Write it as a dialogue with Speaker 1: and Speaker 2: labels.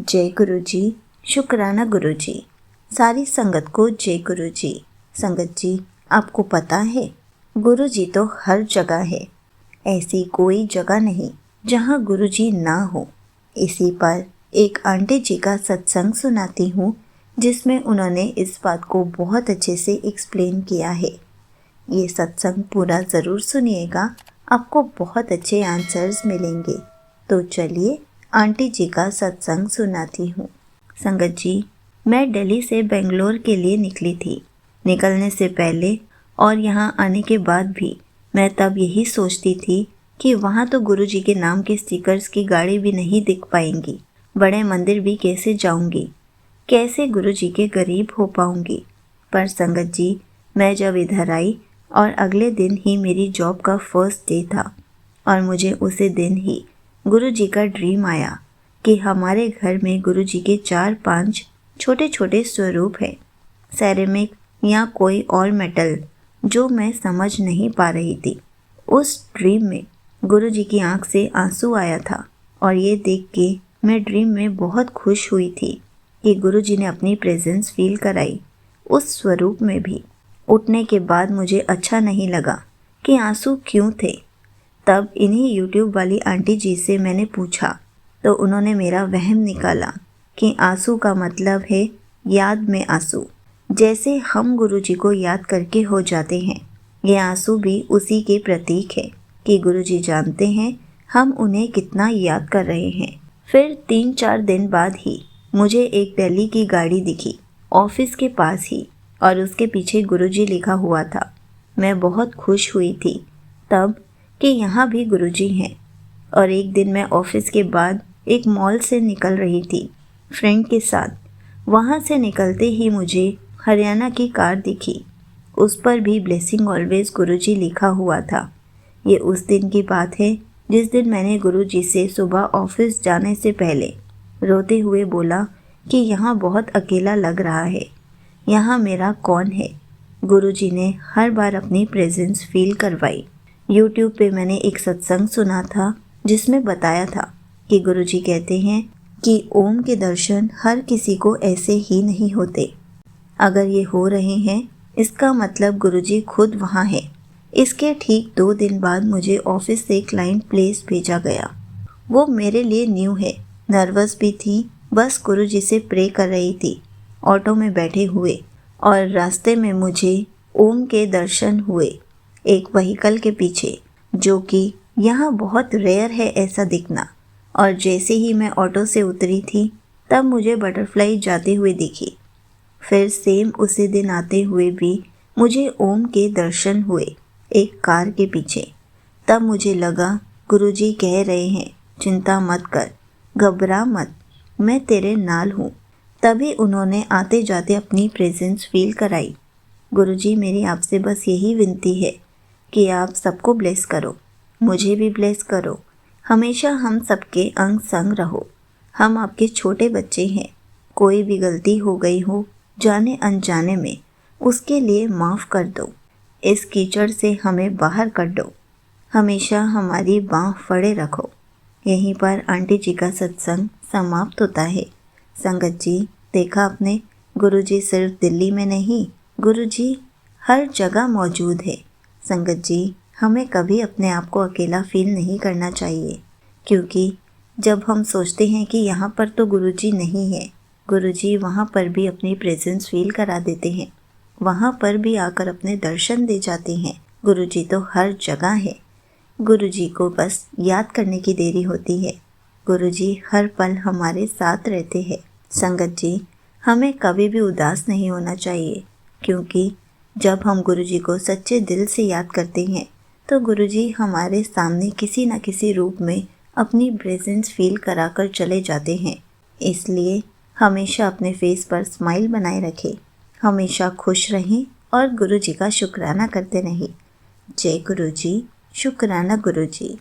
Speaker 1: जय गुरु जी, शुक्राना गुरु जी। सारी संगत को जय गुरु जी। संगत जी, आपको पता है गुरु जी तो हर जगह है। ऐसी कोई जगह नहीं जहाँ गुरु जी ना हो। इसी पर एक आंटी जी का सत्संग सुनाती हूँ जिसमें उन्होंने इस बात को बहुत अच्छे से एक्सप्लेन किया है। ये सत्संग पूरा ज़रूर सुनिएगा, आपको बहुत अच्छे आंसर्स मिलेंगे। तो चलिए आंटी जी का सत्संग सुनाती हूँ। संगत जी, मैं दिल्ली से बेंगलोर के लिए निकली थी। निकलने से पहले और यहाँ आने के बाद भी मैं तब यही सोचती थी कि वहाँ तो गुरु जी के नाम के स्टिकर्स की गाड़ी भी नहीं दिख पाएंगी, बड़े मंदिर भी कैसे जाऊँगी, कैसे गुरु जी के करीब हो पाऊँगी। पर संगत जी, मैं जब इधर आई और अगले दिन ही मेरी जॉब का फर्स्ट डे था और मुझे उसी दिन ही गुरु जी का ड्रीम आया कि हमारे घर में गुरु जी के 4-5 छोटे छोटे स्वरूप हैं, सेरेमिक या कोई और मेटल, जो मैं समझ नहीं पा रही थी। उस ड्रीम में गुरु जी की आंख से आंसू आया था और ये देख के मैं ड्रीम में बहुत खुश हुई थी कि गुरु जी ने अपनी प्रेजेंस फील कराई उस स्वरूप में भी। उठने के बाद मुझे अच्छा नहीं लगा कि आंसू क्यों थे। तब इन्हीं यूट्यूब वाली आंटी जी से मैंने पूछा तो उन्होंने मेरा वहम निकाला कि आंसू का मतलब है याद में आंसू। जैसे हम गुरु जी को याद करके हो जाते हैं, ये आंसू भी उसी के प्रतीक है कि गुरु जी जानते हैं हम उन्हें कितना याद कर रहे हैं। फिर 3-4 दिन बाद ही मुझे एक दिल्ली की गाड़ी दिखी ऑफिस के पास ही, और उसके पीछे गुरु जी लिखा हुआ था। मैं बहुत खुश हुई थी तब कि यहाँ भी गुरु जी हैं। और एक दिन मैं ऑफिस के बाद एक मॉल से निकल रही थी फ्रेंड के साथ। वहाँ से निकलते ही मुझे हरियाणा की कार दिखी, उस पर भी ब्लेसिंग ऑलवेज गुरु जी लिखा हुआ था। ये उस दिन की बात है जिस दिन मैंने गुरु जी से सुबह ऑफिस जाने से पहले रोते हुए बोला कि यहाँ बहुत अकेला लग रहा है, यहाँ मेरा कौन है। गुरु जी ने हर बार अपनी प्रेजेंस फील करवाई। यूट्यूब पे मैंने एक सत्संग सुना था जिसमें बताया था कि गुरु जी कहते हैं कि ओम के दर्शन हर किसी को ऐसे ही नहीं होते। अगर ये हो रहे हैं इसका मतलब गुरु जी खुद वहाँ है। इसके ठीक 2 दिन बाद मुझे ऑफिस से क्लाइंट प्लेस भेजा गया। वो मेरे लिए न्यू है, नर्वस भी थी, बस गुरु जी से प्रे कर रही थी ऑटो में बैठे हुए, और रास्ते में मुझे ओम के दर्शन हुए एक व्हीकल के पीछे, जो कि यहाँ बहुत रेयर है ऐसा दिखना। और जैसे ही मैं ऑटो से उतरी थी तब मुझे बटरफ्लाई जाते हुए दिखी। फिर सेम उसी दिन आते हुए भी मुझे ओम के दर्शन हुए एक कार के पीछे। तब मुझे लगा गुरु जी कह रहे हैं चिंता मत कर, घबरा मत, मैं तेरे नाल हूँ। तभी उन्होंने आते जाते अपनी प्रेजेंस फील कराई। गुरु जी, मेरी आपसे बस यही विनती है कि आप सबको ब्लेस करो, मुझे भी ब्लेस करो। हमेशा हम सबके अंग संग रहो। हम आपके छोटे बच्चे हैं, कोई भी गलती हो गई हो जाने अनजाने में, उसके लिए माफ़ कर दो। इस कीचड़ से हमें बाहर कर दो, हमेशा हमारी बाँह फड़े रखो। यहीं पर आंटी जी का सत्संग समाप्त होता है। संगत जी, देखा आपने, गुरु जी सिर्फ दिल्ली में नहीं, गुरु जी हर जगह मौजूद है। संगत जी, हमें कभी अपने आप को अकेला फील नहीं करना चाहिए, क्योंकि जब हम सोचते हैं कि यहाँ पर तो गुरु जी नहीं है, गुरु जी वहाँ पर भी अपनी प्रेजेंस फील करा देते हैं, वहाँ पर भी आकर अपने दर्शन दे जाते हैं। गुरु जी तो हर जगह है। गुरु जी को बस याद करने की देरी होती है। गुरु जी हर पल हमारे साथ रहते हैं। संगत जी, हमें कभी भी उदास नहीं होना चाहिए, क्योंकि जब हम गुरु जी को सच्चे दिल से याद करते हैं तो गुरु जी हमारे सामने किसी न किसी रूप में अपनी प्रेजेंस फील कराकर चले जाते हैं। इसलिए हमेशा अपने फेस पर स्माइल बनाए रखें, हमेशा खुश रहें और गुरु जी का शुक्राना करते रहें। जय गुरु जी, शुक्राना गुरु जी।